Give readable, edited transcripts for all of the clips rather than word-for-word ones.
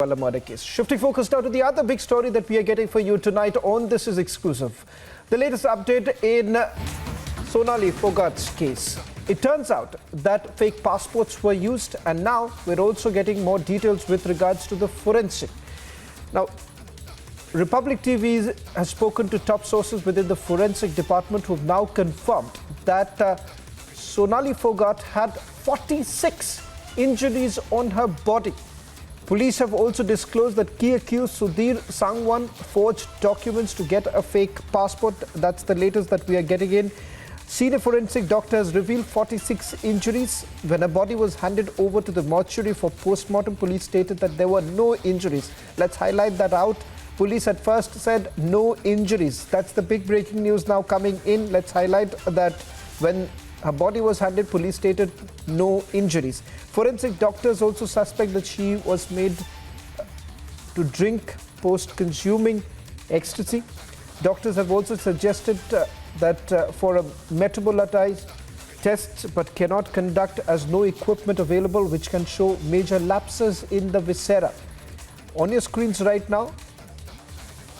Murder case. Shifting focus now to the other big story that we are getting for you tonight on This Is Exclusive. The latest update in Sonali Phogat's case. It turns out that fake passports were used, and now we're also getting more details with regards to the forensic. Now, Republic TV has spoken to top sources within the forensic department who have now confirmed that Sonali Phogat had 46 injuries on her body. Police have also disclosed that key accused Sudhir Sangwan forged documents to get a fake passport. That's the latest that we are getting in. Senior forensic doctor has revealed 46 injuries. When her body was handed over to the mortuary for post-mortem, police stated that there were no injuries. Let's highlight that out. Police at first said no injuries. That's the big breaking news now coming in. Let's highlight that when her body was handed, police stated no injuries. Forensic doctors also suspect that she was made to drink post-consuming ecstasy. Doctors have also suggested that for a metabolite test, but cannot conduct as no equipment available, which can show major lapses in the viscera. On your screens right now,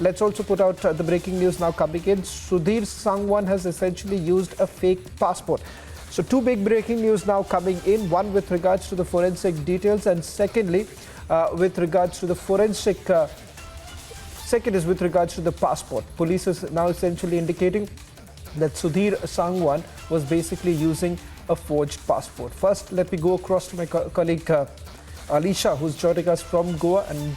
let's also put out the breaking news now coming in. Sudhir Sangwan has essentially used a fake passport. So two big breaking news now coming in. One with regards to the forensic details, and secondly, with regards to the forensic. Second is with regards to the passport. Police is now essentially indicating that Sudhir Sangwan was basically using a forged passport. First, let me go across to my colleague Alisha, who's joining us from Goa, and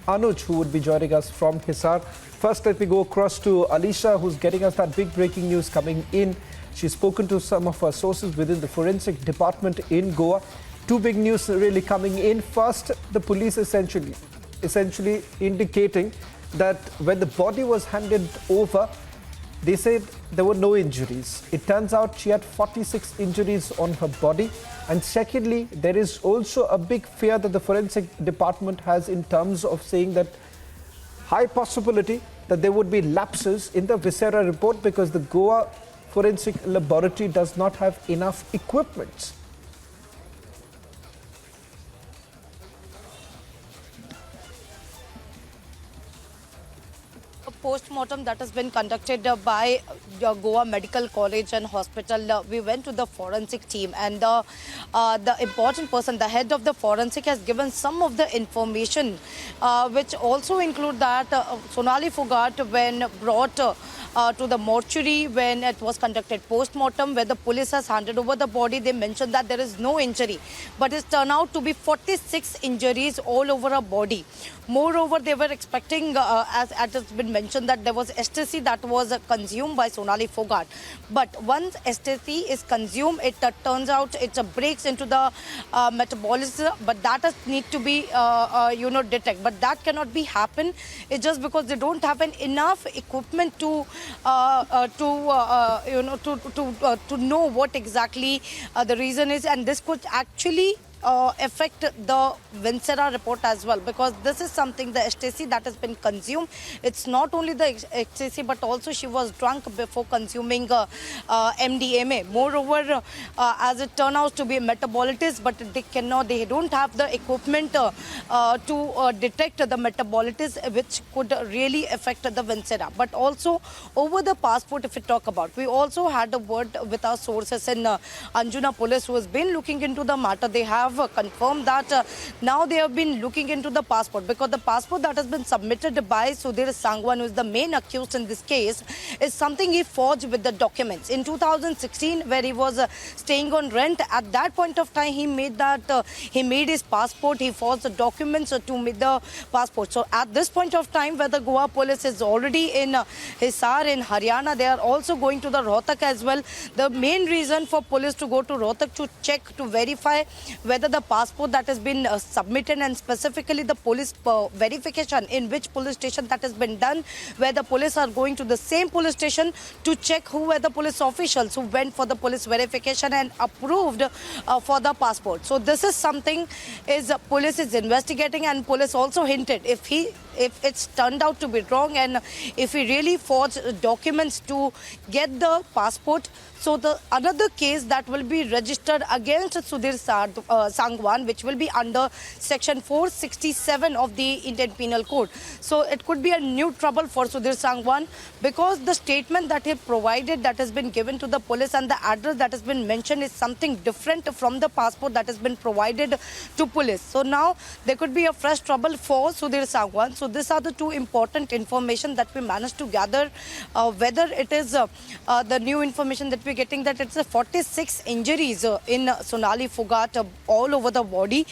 Anuj, who would be joining us from Hisar. First, let me go across to Alisha, who's getting us that big breaking news coming in. She's spoken to some of her sources within the forensic department in Goa. Two big news really coming in. First, the police essentially indicating that when the body was handed over, they said there were no injuries. It turns out she had 46 injuries on her body. And secondly, there is also a big fear that the forensic department has in terms of saying that high possibility that there would be lapses in the viscera report because the Goa Forensic Laboratory does not have enough equipment. Post-mortem that has been conducted by Goa Medical College and Hospital. We went to the forensic team, and the important person, the head of the forensic, has given some of the information which also include that Sonali Phogat, when brought to the mortuary, when it was conducted post-mortem, where the police has handed over the body, they mentioned that there is no injury, but it turned out to be 46 injuries all over her body. Moreover, they were expecting, as it has been mentioned, that there was ecstasy that was consumed by Sonali Phogat. But once ecstasy is consumed, it turns out it breaks into the metabolism, but that need to be, detect. But that cannot be happen. It's just because they don't have enough equipment to know what exactly the reason is, and this could actually affect the viscera report as well, because this is something, the ecstasy that has been consumed. It's not only the ecstasy, but also she was drunk before consuming MDMA. Moreover, as it turned out to be a metabolite, but they don't have the equipment to detect the metabolite, which could really affect the viscera. But also over the passport, if we talk about, we also had a word with our sources in Anjuna Police, who has been looking into the matter. They have confirmed that now they have been looking into the passport, because the passport that has been submitted by Sudhir Sangwan, who is the main accused in this case, is something he forged with the documents. In 2016, where he was staying on rent, at that point of time, he made his passport, he forged the documents to make the passport. So at this point of time, where the Goa police is already in Hisar in Haryana, they are also going to the Rohtak as well. The main reason for police to go to Rohtak to check, to verify whether the passport that has been submitted, and specifically the police verification in which police station that has been done, where the police are going to the same police station to check who were the police officials who went for the police verification and approved for the passport. So this is something is police is investigating, and police also hinted if he if it's turned out to be wrong, and if he really forged documents to get the passport, so the another case that will be registered against Sudhir Sangwan, which will be under section 467 of the Indian Penal Code. So it could be a new trouble for Sudhir Sangwan, because the statement that he provided, that has been given to the police, and the address that has been mentioned is something different from the passport that has been provided to police. So now there could be a fresh trouble for Sudhir Sangwan. So these are the two important information that we managed to gather. Whether it is the new information that we're getting, that it's a 46 injuries in Sonali, Phogat, all over the body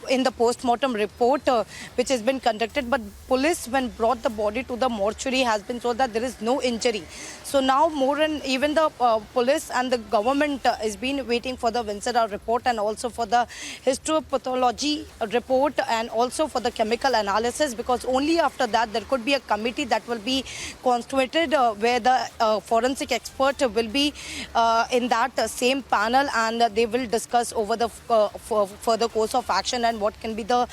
in the post-mortem report which has been conducted. But police, when brought the body to the mortuary, has been told that there is no injury. So now more, and even the police and the government has been waiting for the Vincera report, and also for the histopathology report, and also for the chemical analysis, because only after that there could be a committee that will be constituted where the forensic expert will be in that same panel, and they will discuss over the further course of action and what can be the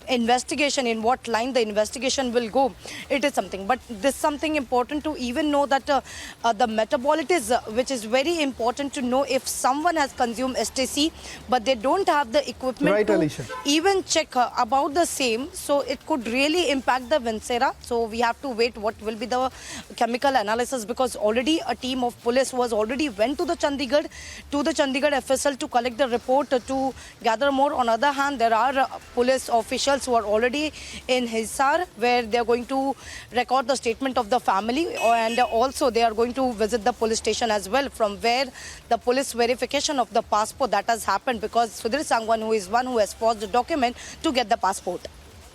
investigation, in what line the investigation will go. It is something, but this is something important to even know, that the metabolites, which is very important to know, if someone has consumed STC but they don't have the equipment Right, to Alicia. even check about the same, so it could really impact the Vincera. So we have to wait what will be the chemical analysis, because already a team of police was already went to the Chandigarh FSL to collect the report to gather more. On the other hand, there are police officials who are already in Hisar, where they are going to record the statement of the family, and also they are going to visit the police station as well, from where the police verification of the passport that has happened, because Sudhir Sangwan, who is one who has forged the document to get the passport.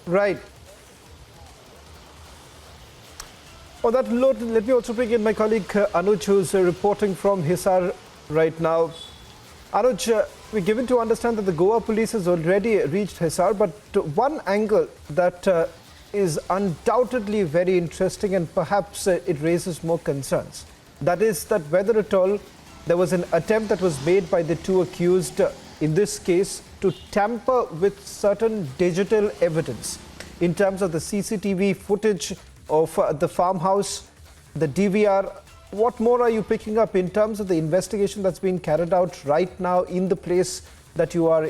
Right. On that note, let me also bring in my colleague Anuj, who's reporting from Hisar right now. Anuj, we're given to understand that the Goa police has already reached Hisar, but one angle that is undoubtedly very interesting, and perhaps it raises more concerns. That is that whether at all there was an attempt that was made by the two accused in this case to tamper with certain digital evidence in terms of the CCTV footage of the farmhouse, the DVR. What more are you picking up in terms of the investigation that's being carried out right now in the place that you are?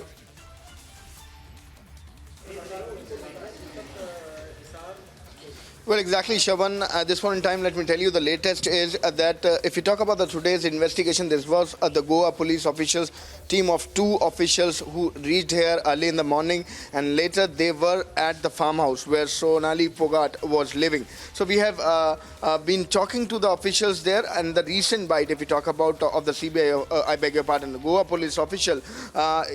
Well, exactly, Shaban. At this point in time, let me tell you the latest is that if you talk about the today's investigation, this was the Goa police officials, team of 2 officials who reached here early in the morning, and later they were at the farmhouse where Sonali Phogat was living. So we have been talking to the officials there, and the recent bite, if we talk about of the CBI, I beg your pardon, the Goa police official,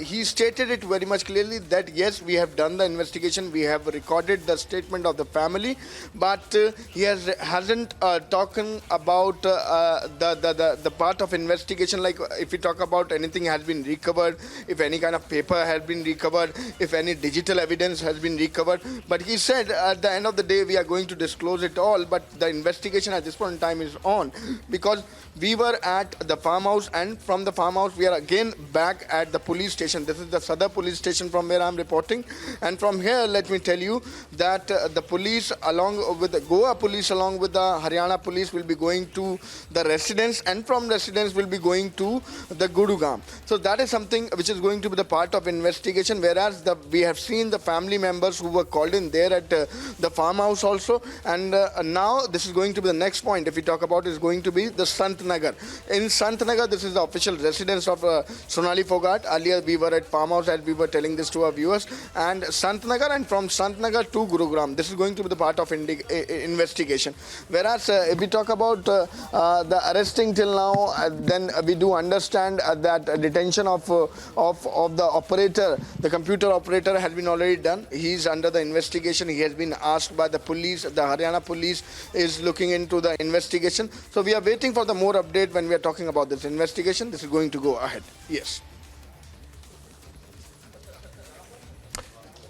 he stated it very much clearly that yes, we have done the investigation, we have recorded the statement of the family, but he hasn't talked about the part of investigation, like if we talk about anything has been recovered, if any kind of paper has been recovered, if any digital evidence has been recovered. But he said at the end of the day we are going to disclose it all, but the investigation at this point in time is on, because we were at the farmhouse, and from the farmhouse we are again back at the police station. This is the Sadar police station from where I am reporting, and from here let me tell you that the police along with the Goa police along with the Haryana police will be going to the residence, and from residence will be going to the Gurugam. So that is something which is going to be the part of investigation, whereas we have seen the family members who were called in there at the farmhouse also, and now this is going to be the next point if we talk about is going to be the Sant Nagar. In Sant Nagar, this is the official residence of Sonali Phogat. Earlier we were at farmhouse as we were telling this to our viewers, and Sant Nagar, and from Sant Nagar to Gurugram, this is going to be the part of investigation. Whereas if we talk about the arresting till now, then we do understand that detention of the operator, the computer operator, has been already done. He is under the investigation. He has been asked by the police. The Haryana police is looking into the investigation. So we are waiting for the more update when we are talking about this investigation. This is going to go ahead. Yes.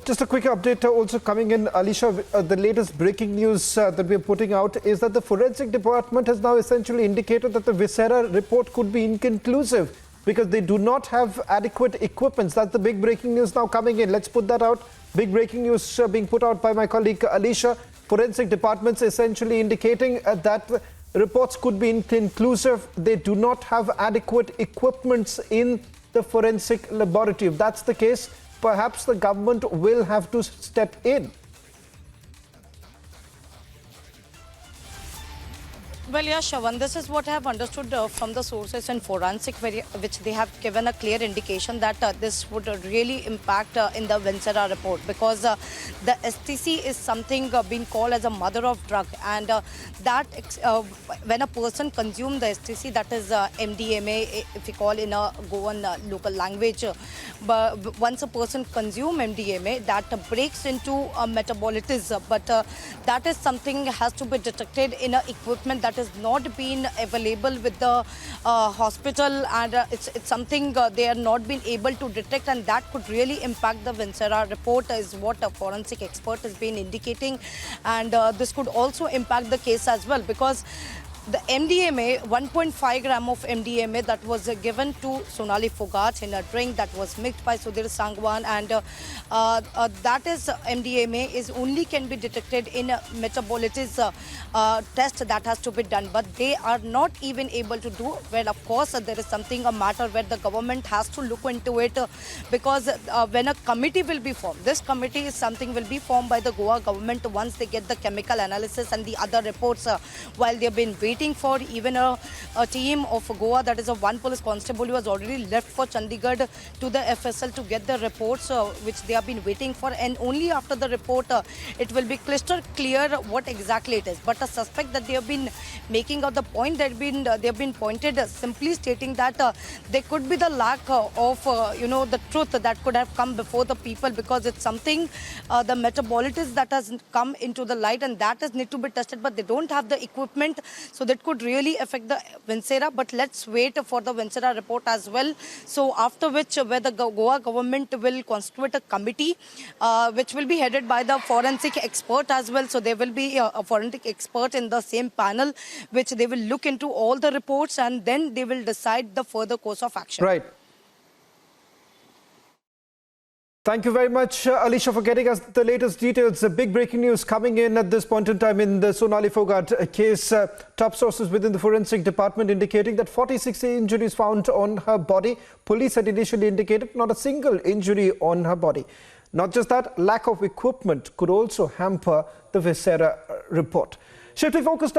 Just a quick update also coming in, Alicia. The latest breaking news that we are putting out is that the forensic department has now essentially indicated that the Vincera report could be inconclusive because they do not have adequate equipment. That's the big breaking news now coming in. Let's put that out. Big breaking news being put out by my colleague Alicia. Forensic departments essentially indicating that reports could be inconclusive. They do not have adequate equipments in the forensic laboratory. If that's the case, perhaps the government will have to step in. Well, yeah, Shravan, this is what I have understood from the sources in forensic, which they have given a clear indication that this would really impact in the Vincera report, because the STC is something being called as a mother of drug, and when a person consumes the STC, that is MDMA, if you call in a Goan local language, but once a person consumes MDMA, that breaks into metabolism, but that is something has to be detected in a equipment that has not been available with the hospital, and it's something they are not been able to detect, and that could really impact the Vincera report, is what a forensic expert has been indicating. And this could also impact the case as well, because the MDMA, 1.5 gram of MDMA that was given to Sonali Phogat in a drink that was mixed by Sudhir Sangwan, and that is MDMA is only can be detected in a metabolism test that has to be done, but they are not even able to do. Well, of course, there is something, a matter where the government has to look into it, because when a committee will be formed, this committee is something will be formed by the Goa government once they get the chemical analysis and the other reports, while they have been waiting for even a team of Goa, that is a one police constable who has already left for Chandigarh to the FSL to get the reports which they have been waiting for, and only after the report it will be crystal clear what exactly it is. But a suspect that they have been making out the point that they have been pointed simply stating that there could be the lack of the truth that could have come before the people, because it's something the metabolitis that has come into the light, and that is need to be tested, but they don't have the equipment, so that could really affect the Vincera. But let's wait for the Vincera report as well. So after which, where the Goa government will constitute a committee which will be headed by the forensic expert as well. So there will be a forensic expert in the same panel, which they will look into all the reports, and then they will decide the further course of action. Right. Thank you very much, Alicia, for getting us the latest details. Big breaking news coming in at this point in time in the Sonali Phogat case. Top sources within the forensic department indicating that 46 injuries found on her body. Police had initially indicated not a single injury on her body. Not just that, lack of equipment could also hamper the Vincera report. Shifting focus now